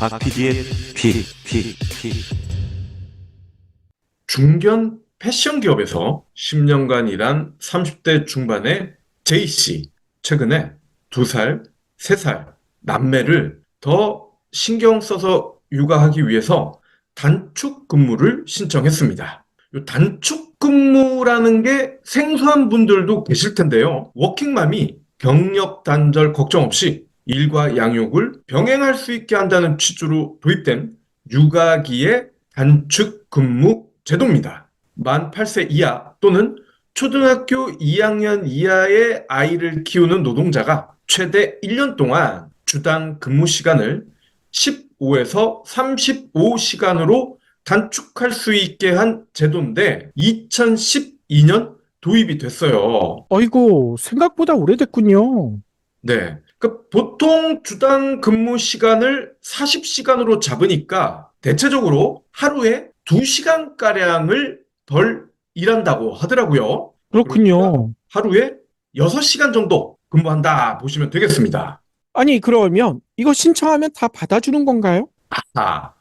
박 PD의 픽. 중견 패션 기업에서 10년간 일한 30대 중반의 J씨. 최근에 2살, 3살 남매를 더 신경 써서 육아하기 위해서 단축 근무를 신청했습니다. 이 단축 근무라는 게 생소한 분들도 계실 텐데요. 워킹맘이 경력 단절 걱정 없이 일과 양육을 병행할 수 있게 한다는 취지로 도입된 육아기의 단축 근무 제도입니다. 만 8세 이하 또는 초등학교 2학년 이하의 아이를 키우는 노동자가 최대 1년 동안 주당 근무 시간을 15에서 35시간으로 단축할 수 있게 한 제도인데 2012년 도입이 됐어요. 아이고, 생각보다 오래됐군요. 네. 그 보통 주당 근무 시간을 40시간으로 잡으니까 대체적으로 하루에 2시간가량을 덜 일한다고 하더라고요. 그러니까 그렇군요. 하루에 6시간 정도 근무한다 보시면 되겠습니다. 아니, 그러면 이거 신청하면 다 받아주는 건가요? 아,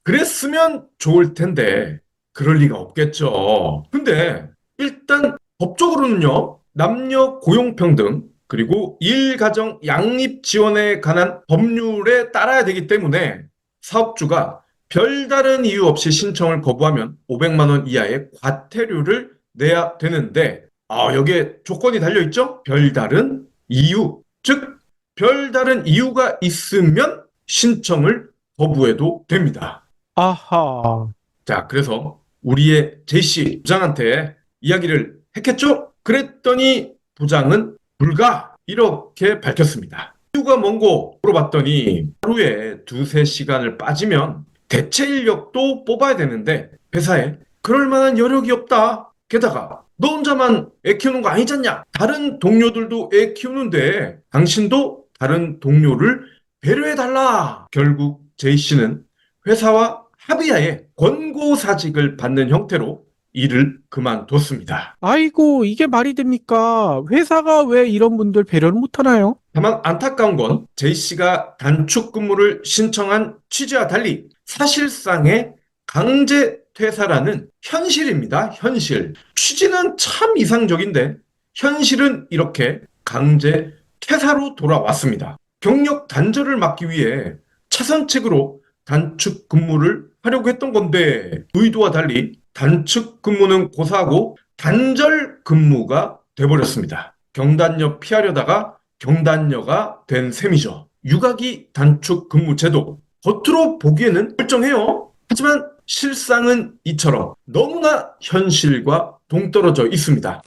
그랬으면 좋을 텐데 그럴 리가 없겠죠. 근데 일단 법적으로는요. 남녀 고용평등 그리고 일가정 양립 지원에 관한 법률에 따라야 되기 때문에 사업주가 별다른 이유 없이 신청을 거부하면 500만 원 이하의 과태료를 내야 되는데 여기에 조건이 달려 있죠? 별다른 이유, 즉 별다른 이유가 있으면 신청을 거부해도 됩니다. 아하. 자, 그래서 우리의 제이씨 부장한테 이야기를 했겠죠? 그랬더니 부장은 불가! 이렇게 밝혔습니다. 이유가 뭔고 물어봤더니 하루에 2~3시간을 빠지면 대체 인력도 뽑아야 되는데 회사에 그럴 만한 여력이 없다. 게다가 너 혼자만 애 키우는 거 아니잖냐? 다른 동료들도 애 키우는데 당신도 다른 동료를 배려해달라. 결국 제이씨는 회사와 합의하에 권고사직을 받는 형태로 일을 그만뒀습니다. 아이고, 이게 말이 됩니까? 회사가 왜 이런 분들 배려를 못하나요? 다만 안타까운 건 J씨가 단축 근무를 신청한 취지와 달리 사실상의 강제 퇴사라는 현실입니다. 현실. 취지는 참 이상적인데 현실은 이렇게 강제 퇴사로 돌아왔습니다. 경력 단절을 막기 위해 차선책으로 단축 근무를 하려고 했던 건데 의도와 달리 단축 근무는 고사하고 단절 근무가 돼버렸습니다. 경단녀 피하려다가 경단녀가 된 셈이죠. 육아기 단축 근무 제도 겉으로 보기에는 멀쩡해요. 하지만 실상은 이처럼 너무나 현실과 동떨어져 있습니다.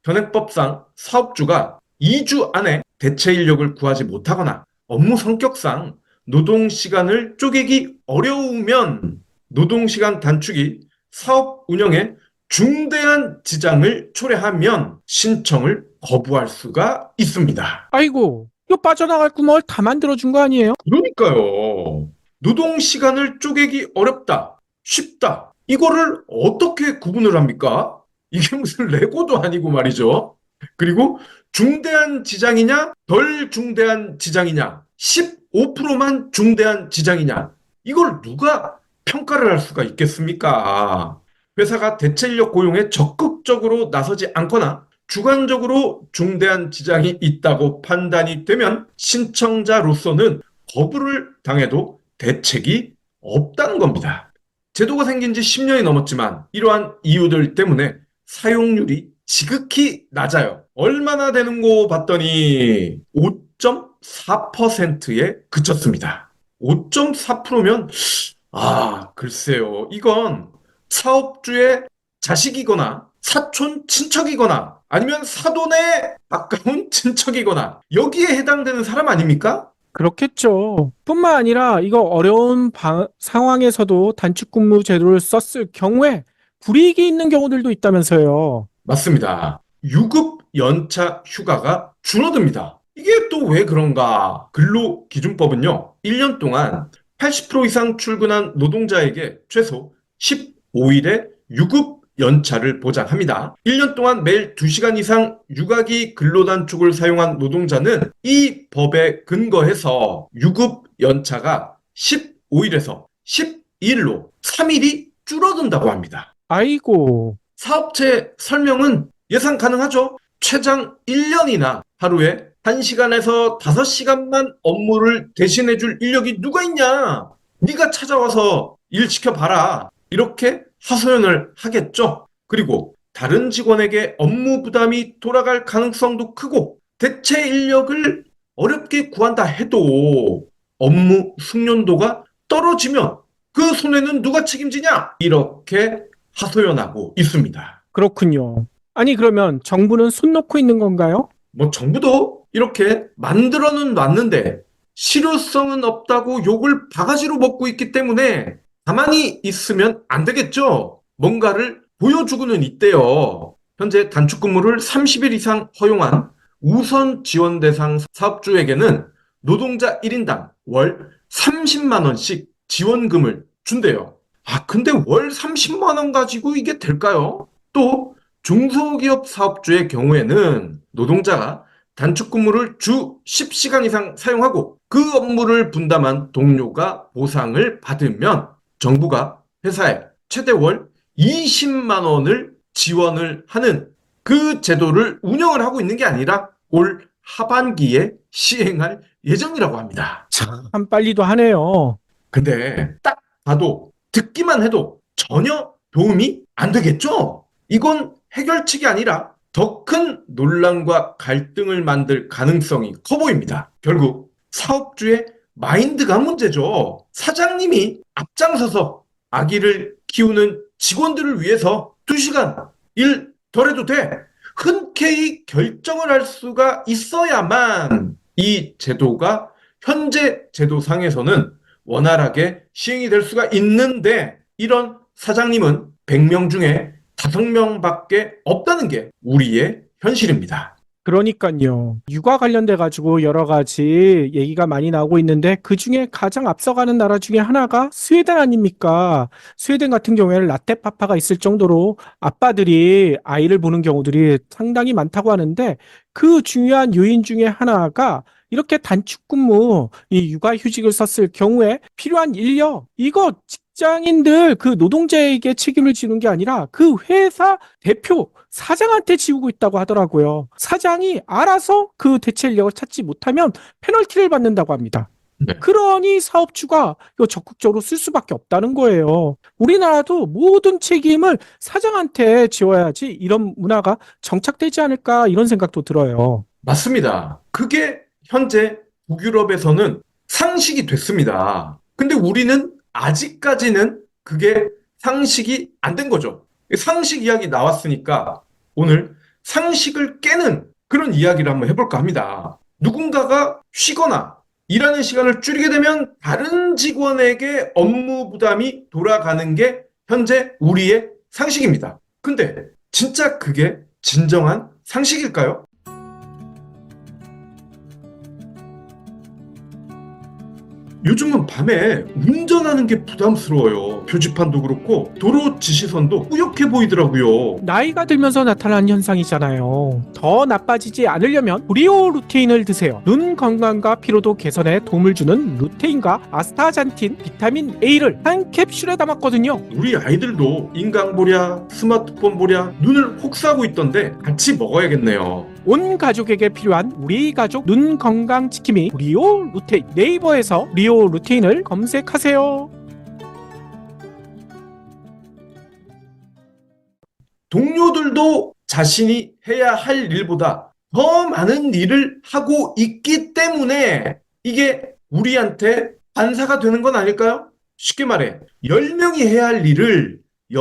현행법상 사업주가 2주 안에 대체 인력을 구하지 못하거나 업무 성격상 노동시간을 쪼개기 어려우면 노동시간 단축이 사업 운영에 중대한 지장을 초래하면 신청을 거부할 수가 있습니다. 아이고, 이거 빠져나갈 구멍을 다 만들어준 거 아니에요? 그러니까요. 노동시간을 쪼개기 어렵다, 쉽다. 이거를 어떻게 구분을 합니까? 이게 무슨 레고도 아니고 말이죠. 그리고 중대한 지장이냐, 덜 중대한 지장이냐, 15%만 중대한 지장이냐, 이걸 누가 평가를 할 수가 있겠습니까? 회사가 대체 인력 고용에 적극적으로 나서지 않거나 주관적으로 중대한 지장이 있다고 판단이 되면 신청자로서는 거부를 당해도 대책이 없다는 겁니다. 제도가 생긴 지 10년이 넘었지만 이러한 이유들 때문에 사용률이 지극히 낮아요. 얼마나 되는 거 봤더니 5.4%에 그쳤습니다. 5.4%면 글쎄요. 이건 사업주의 자식이거나 사촌 친척이거나 아니면 사돈에 가까운 친척이거나 여기에 해당되는 사람 아닙니까? 그렇겠죠. 뿐만 아니라 이거 어려운 상황에서도 단축 근무 제도를 썼을 경우에 불이익이 있는 경우들도 있다면서요. 맞습니다. 유급 연차 휴가가 줄어듭니다. 이게 또 왜 그런가? 근로기준법은요, 1년 동안 80% 이상 출근한 노동자에게 최소 15일의 유급 연차를 보장합니다. 1년 동안 매일 2시간 이상 육아기 근로단축을 사용한 노동자는 이 법에 근거해서 유급 연차가 15일에서 12일로 3일이 줄어든다고 합니다. 아이고, 사업체 설명은 예상 가능하죠? 최장 1년이나 하루에 1시간에서 5시간만 업무를 대신해 줄 인력이 누가 있냐? 네가 찾아와서 일 시켜봐라. 이렇게 하소연을 하겠죠. 그리고 다른 직원에게 업무 부담이 돌아갈 가능성도 크고 대체 인력을 어렵게 구한다 해도 업무 숙련도가 떨어지면 그 손해는 누가 책임지냐? 이렇게 하소연하고 있습니다. 그렇군요. 아니, 그러면 정부는 손 놓고 있는 건가요? 뭐 정부도 이렇게 만들어는 놨는데 실효성은 없다고 욕을 바가지로 먹고 있기 때문에 가만히 있으면 안 되겠죠. 뭔가를 보여주고는 있대요. 현재 단축근무를 30일 이상 허용한 우선 지원 대상 사업주에게는 노동자 1인당 월 30만 원씩 지원금을 준대요. 근데 월 30만 원 가지고 이게 될까요? 또 중소기업 사업주의 경우에는 노동자가 단축근무를 주 10시간 이상 사용하고 그 업무를 분담한 동료가 보상을 받으면 정부가 회사에 최대 월 20만 원을 지원을 하는 그 제도를 운영을 하고 있는 게 아니라 올 하반기에 시행할 예정이라고 합니다. 참 빨리도 하네요. 근데 딱 봐도 듣기만 해도 전혀 도움이 안 되겠죠? 이건 해결책이 아니라 더 큰 논란과 갈등을 만들 가능성이 커 보입니다. 결국 사업주의 마인드가 문제죠. 사장님이 앞장서서 아기를 키우는 직원들을 위해서 2시간 일 덜해도 돼. 흔쾌히 결정을 할 수가 있어야만 이 제도가 현재 제도상에서는 원활하게 시행이 될 수가 있는데 이런 사장님은 100명 중에 5명밖에 없다는 게 우리의 현실입니다. 그러니까요. 육아 관련돼 가지고 여러 가지 얘기가 많이 나오고 있는데 그중에 가장 앞서가는 나라 중에 하나가 스웨덴 아닙니까? 스웨덴 같은 경우에는 라떼파파가 있을 정도로 아빠들이 아이를 보는 경우들이 상당히 많다고 하는데 그 중요한 요인 중에 하나가 이렇게 단축근무, 이 육아휴직을 썼을 경우에 필요한 인력, 이거 직장인들 그 노동자에게 책임을 지는 게 아니라 그 회사 대표, 사장한테 지우고 있다고 하더라고요. 사장이 알아서 그 대체 인력을 찾지 못하면 페널티를 받는다고 합니다. 네. 그러니 사업주가 이거 적극적으로 쓸 수밖에 없다는 거예요. 우리나라도 모든 책임을 사장한테 지워야지 이런 문화가 정착되지 않을까 이런 생각도 들어요. 맞습니다. 그게 현재 북유럽에서는 상식이 됐습니다. 근데 우리는 아직까지는 그게 상식이 안 된 거죠. 상식 이야기 나왔으니까 오늘 상식을 깨는 그런 이야기를 한번 해볼까 합니다. 누군가가 쉬거나 일하는 시간을 줄이게 되면 다른 직원에게 업무 부담이 돌아가는 게 현재 우리의 상식입니다. 근데 진짜 그게 진정한 상식일까요? 요즘은 밤에 운전하는 게 부담스러워요. 표지판도 그렇고 도로 지시선도 뿌옇게 보이더라고요. 나이가 들면서 나타나는 현상이잖아요. 더 나빠지지 않으려면 브리오 루테인을 드세요. 눈 건강과 피로도 개선에 도움을 주는 루테인과 아스타잔틴, 비타민 A를 한 캡슐에 담았거든요. 우리 아이들도 인강 보랴, 스마트폰 보랴 눈을 혹사하고 있던데 같이 먹어야겠네요. 온 가족에게 필요한 우리 가족 눈 건강 지킴이 브리오 루테인. 네이버에서 브리오 루테인을 검색하세요. 동료들도 자신이 해야 할 일보다 더 많은 일을 하고 있기 때문에 이게 우리한테 반사가 되는 건 아닐까요? 쉽게 말해 10명이 해야 할 일을 6,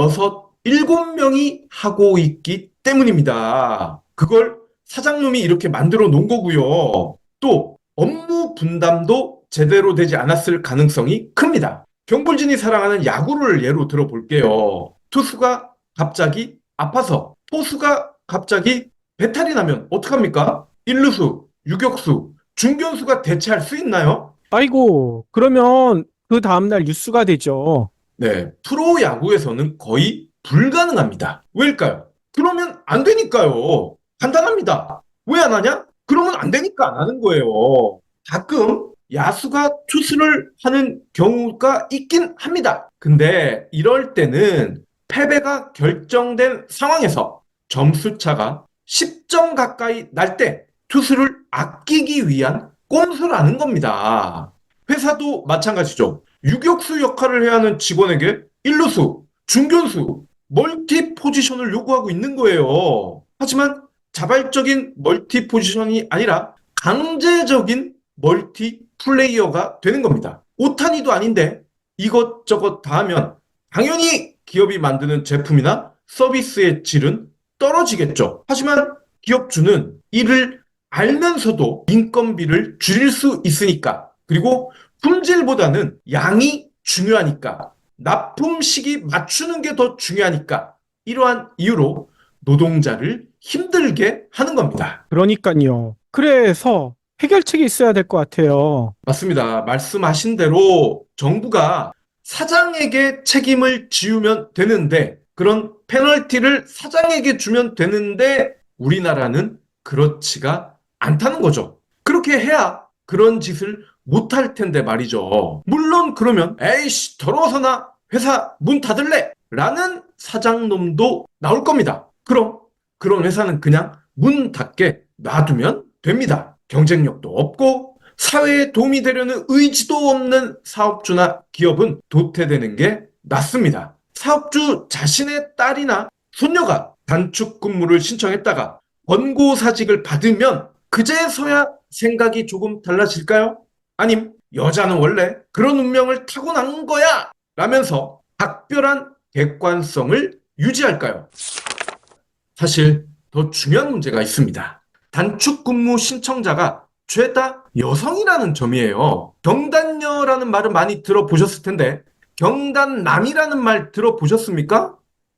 7명이 하고 있기 때문입니다. 그걸 사장님이 이렇게 만들어 놓은 거고요. 또 업무 분담도 제대로 되지 않았을 가능성이 큽니다. 경볼진이 사랑하는 야구를 예로 들어볼게요. 투수가 갑자기 아파서 포수가 갑자기 배탈이 나면 어떡합니까? 1루수, 유격수, 중견수가 대체할 수 있나요? 아이고, 그러면 그 다음날 뉴스가 되죠. 네, 프로야구에서는 거의 불가능합니다. 왜일까요? 그러면 안 되니까요. 간단합니다. 왜 안 하냐? 그러면 안 되니까 안 하는 거예요. 가끔 야수가 투수를 하는 경우가 있긴 합니다. 근데 이럴 때는 패배가 결정된 상황에서 점수차가 10점 가까이 날 때 투수를 아끼기 위한 꼼수라는 겁니다. 회사도 마찬가지죠. 유격수 역할을 해야 하는 직원에게 일루수, 중견수, 멀티 포지션을 요구하고 있는 거예요. 하지만 자발적인 멀티 포지션이 아니라 강제적인 멀티 플레이어가 되는 겁니다. 오타니도 아닌데 이것저것 다 하면 당연히 기업이 만드는 제품이나 서비스의 질은 떨어지겠죠. 하지만 기업주는 이를 알면서도 인건비를 줄일 수 있으니까, 그리고 품질보다는 양이 중요하니까, 납품 시기 맞추는 게 더 중요하니까, 이러한 이유로 노동자를 힘들게 하는 겁니다. 그러니까요. 그래서 해결책이 있어야 될 것 같아요. 맞습니다. 말씀하신 대로 정부가 사장에게 책임을 지우면 되는데, 그런 페널티를 사장에게 주면 되는데 우리나라는 그렇지가 않다는 거죠. 그렇게 해야 그런 짓을 못할 텐데 말이죠. 물론 그러면 에이씨 더러워서 나 회사 문 닫을래 라는 사장놈도 나올 겁니다. 그럼 그런 회사는 그냥 문 닫게 놔두면 됩니다. 경쟁력도 없고 사회에 도움이 되려는 의지도 없는 사업주나 기업은 도태되는 게 낫습니다. 사업주 자신의 딸이나 손녀가 단축 근무를 신청했다가 권고사직을 받으면 그제서야 생각이 조금 달라질까요? 아님 여자는 원래 그런 운명을 타고난 거야 라면서 각별한 객관성을 유지할까요? 사실 더 중요한 문제가 있습니다. 단축 근무 신청자가 죄다 여성이라는 점이에요. 경단녀라는 말은 많이 들어보셨을 텐데 경단남이라는 말 들어보셨습니까?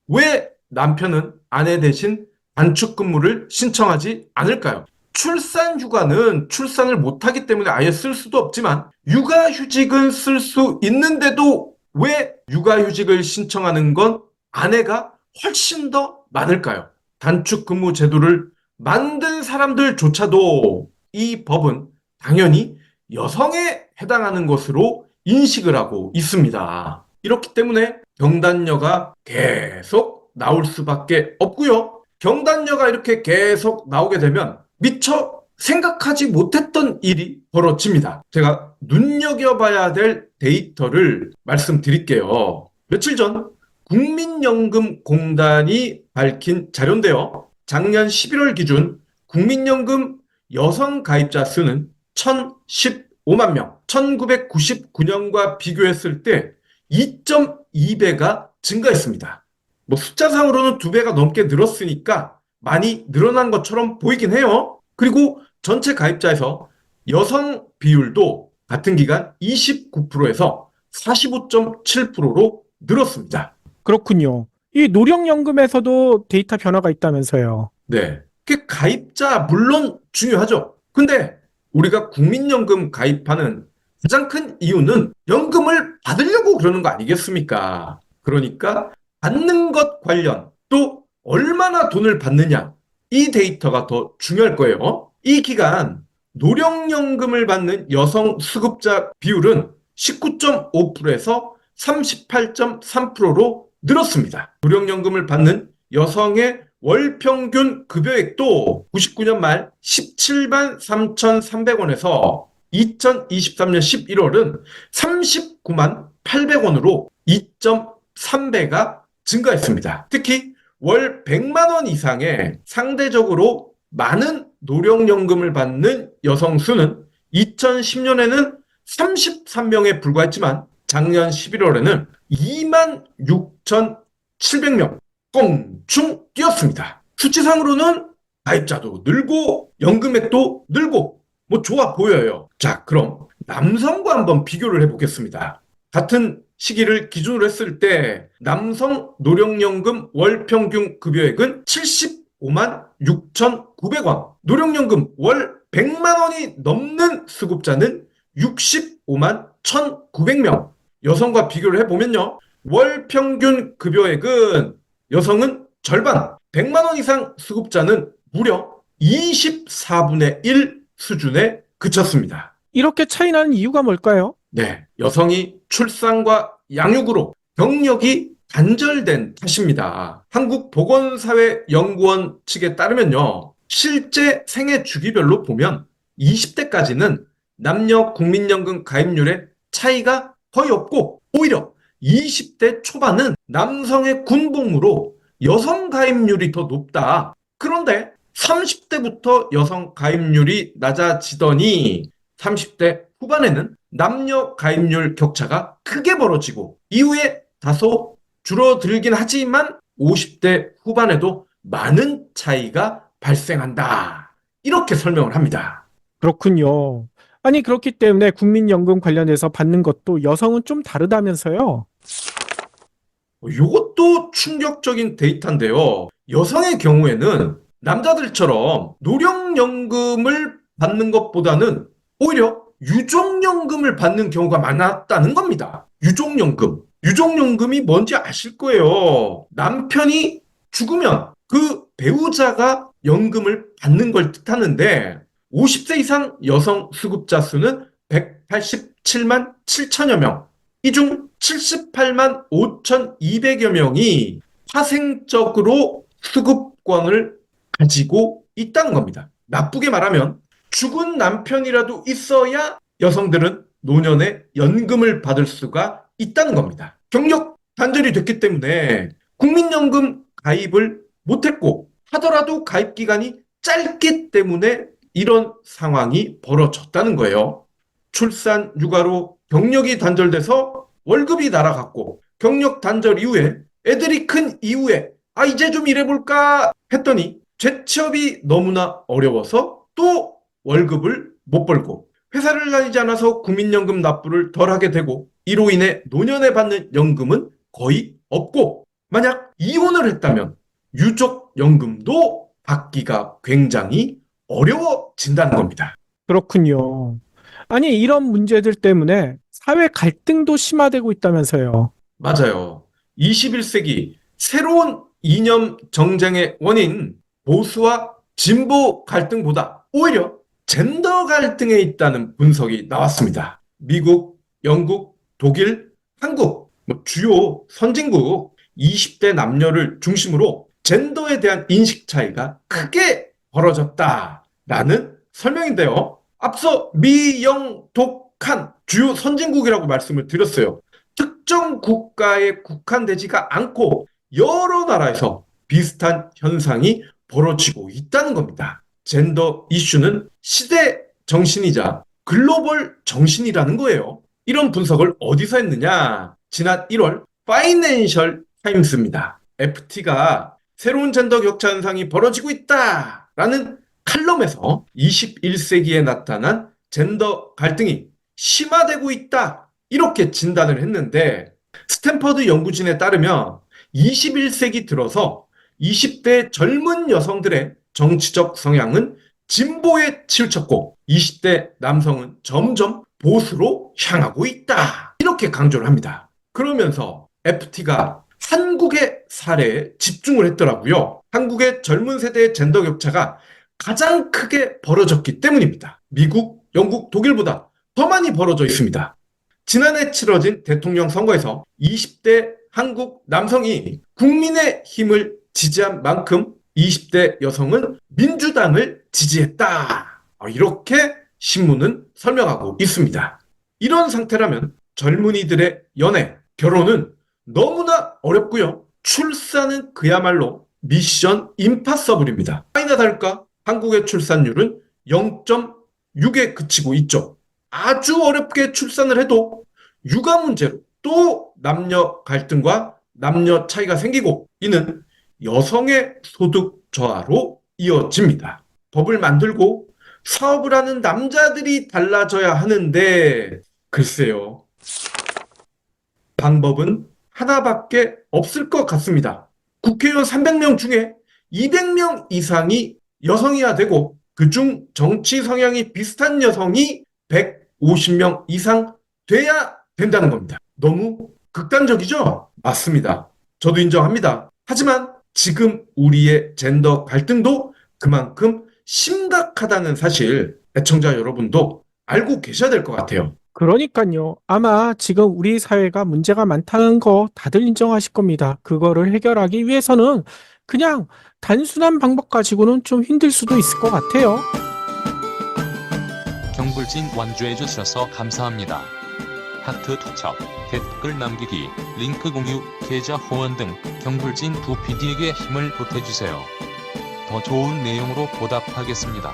왜 남편은 아내 대신 단축 근무를 신청하지 않을까요? 출산 휴가는 출산을 못하기 때문에 아예 쓸 수도 없지만 육아휴직은 쓸 수 있는데도 왜 육아휴직을 신청하는 건 아내가 훨씬 더 많을까요? 단축 근무 제도를 만든 사람들조차도 이 법은 당연히 여성에 해당하는 것으로 인식을 하고 있습니다. 이렇기 때문에 경단녀가 계속 나올 수밖에 없고요. 경단녀가 이렇게 계속 나오게 되면 미처 생각하지 못했던 일이 벌어집니다. 제가 눈여겨봐야 될 데이터를 말씀드릴게요. 며칠 전 국민연금공단이 밝힌 자료인데요. 작년 11월 기준 국민연금 여성 가입자 수는 1,015만 명, 1999년과 비교했을 때 2.2배가 증가했습니다. 뭐 숫자상으로는 2배가 넘게 늘었으니까 많이 늘어난 것처럼 보이긴 해요. 그리고 전체 가입자에서 여성 비율도 같은 기간 29%에서 45.7%로 늘었습니다. 그렇군요. 이 노령연금에서도 데이터 변화가 있다면서요. 네. 그 가입자 물론 중요하죠. 근데 우리가 국민연금 가입하는 가장 큰 이유는 연금을 받으려고 그러는 거 아니겠습니까? 그러니까 받는 것 관련 또 얼마나 돈을 받느냐 이 데이터가 더 중요할 거예요. 이 기간 노령연금을 받는 여성 수급자 비율은 19.5%에서 38.3%로 늘었습니다. 노령연금을 받는 여성의 월 평균 급여액도 99년 말 17만 3,300원에서 2023년 11월은 39만 800원으로 2.3배가 증가했습니다. 특히 월 100만 원 이상의 상대적으로 많은 노령연금을 받는 여성 수는 2010년에는 33명에 불과했지만 작년 11월에는 2만 6,700명 껑충 뛰었습니다. 수치상으로는 가입자도 늘고 연금액도 늘고 뭐 좋아 보여요. 자, 그럼 남성과 한번 비교를 해보겠습니다. 같은 시기를 기준으로 했을 때 남성 노령연금 월 평균 급여액은 75만 6,900원, 노령연금 월 100만 원이 넘는 수급자는 65만 1,900명. 여성과 비교를 해보면요. 월 평균 급여액은 여성은 절반, 100만 원 이상 수급자는 무려 24분의 1 수준에 그쳤습니다. 이렇게 차이 나는 이유가 뭘까요? 네, 여성이 출산과 양육으로 경력이 단절된 탓입니다. 한국보건사회연구원 측에 따르면요, 실제 생애 주기별로 보면 20대까지는 남녀 국민연금 가입률에 차이가 거의 없고, 오히려 20대 초반은 남성의 군복무로 여성 가입률이 더 높다. 그런데 30대부터 여성 가입률이 낮아지더니 30대 후반에는 남녀 가입률 격차가 크게 벌어지고 이후에 다소 줄어들긴 하지만 50대 후반에도 많은 차이가 발생한다. 이렇게 설명을 합니다. 그렇군요. 아니, 그렇기 때문에 국민연금 관련해서 받는 것도 여성은 좀 다르다면서요? 이것도 충격적인 데이터인데요. 여성의 경우에는 남자들처럼 노령연금을 받는 것보다는 오히려 유족연금을 받는 경우가 많았다는 겁니다. 유족연금. 유족연금이 뭔지 아실 거예요. 남편이 죽으면 그 배우자가 연금을 받는 걸 뜻하는데 50세 이상 여성 수급자 수는 187만 7천여 명. 이 중 78만 5,200여 명이 파생적으로 수급권을 가지고 있다는 겁니다. 나쁘게 말하면 죽은 남편이라도 있어야 여성들은 노년에 연금을 받을 수가 있다는 겁니다. 경력 단절이 됐기 때문에 국민연금 가입을 못했고 하더라도 가입 기간이 짧기 때문에 이런 상황이 벌어졌다는 거예요. 출산 육아로 경력이 단절돼서 월급이 날아갔고 경력 단절 이후에 애들이 큰 이후에 이제 좀 일해볼까 했더니 재취업이 너무나 어려워서 또 월급을 못 벌고 회사를 다니지 않아서 국민연금 납부를 덜 하게 되고 이로 인해 노년에 받는 연금은 거의 없고 만약 이혼을 했다면 유족연금도 받기가 굉장히 어려워진다는 겁니다. 그렇군요. 아니, 이런 문제들 때문에 사회 갈등도 심화되고 있다면서요. 맞아요. 21세기 새로운 이념 정쟁의 원인 보수와 진보 갈등보다 오히려 젠더 갈등에 있다는 분석이 나왔습니다. 미국, 영국, 독일, 한국, 주요 선진국 20대 남녀를 중심으로 젠더에 대한 인식 차이가 크게 벌어졌다라는 설명인데요. 앞서 미, 영, 독, 한 주요 선진국이라고 말씀을 드렸어요. 특정 국가에 국한되지가 않고 여러 나라에서 비슷한 현상이 벌어지고 있다는 겁니다. 젠더 이슈는 시대 정신이자 글로벌 정신이라는 거예요. 이런 분석을 어디서 했느냐? 지난 1월 파이낸셜 타임스입니다. FT가 새로운 젠더 격차 현상이 벌어지고 있다라는 칼럼에서 21세기에 나타난 젠더 갈등이 심화되고 있다. 이렇게 진단을 했는데 스탠퍼드 연구진에 따르면 21세기 들어서 20대 젊은 여성들의 정치적 성향은 진보에 치우쳤고 20대 남성은 점점 보수로 향하고 있다. 이렇게 강조를 합니다. 그러면서 FT가 한국의 사례에 집중을 했더라고요. 한국의 젊은 세대의 젠더 격차가 가장 크게 벌어졌기 때문입니다. 미국, 영국, 독일보다 더 많이 벌어져 있습니다. 지난해 치러진 대통령 선거에서 20대 한국 남성이 국민의 힘을 지지한 만큼 20대 여성은 민주당을 지지했다. 이렇게 신문은 설명하고 있습니다. 이런 상태라면 젊은이들의 연애, 결혼은 너무나 어렵고요. 출산은 그야말로 미션 임파서블입니다. 아니나 다를까 한국의 출산율은 0.6에 그치고 있죠. 아주 어렵게 출산을 해도 육아 문제로 또 남녀 갈등과 남녀 차이가 생기고 이는 여성의 소득 저하로 이어집니다. 법을 만들고 사업을 하는 남자들이 달라져야 하는데 글쎄요. 방법은 하나밖에 없을 것 같습니다. 국회의원 300명 중에 200명 이상이 여성이어야 되고 그중 정치 성향이 비슷한 여성이 150명 이상 돼야 된다는 겁니다. 너무 극단적이죠? 맞습니다. 저도 인정합니다. 하지만 지금 우리의 젠더 갈등도 그만큼 심각하다는 사실 애청자 여러분도 알고 계셔야 될 것 같아요. 그러니까요. 아마 지금 우리 사회가 문제가 많다는 거 다들 인정하실 겁니다. 그거를 해결하기 위해서는 그냥 단순한 방법 가지고는 좀 힘들 수도 있을 것 같아요. 경불진 완주해 주셔서 감사합니다. 하트 투척, 댓글 남기기, 링크 공유, 계좌 후원 등 경불진 두 PD에게 힘을 보태주세요. 더 좋은 내용으로 보답하겠습니다.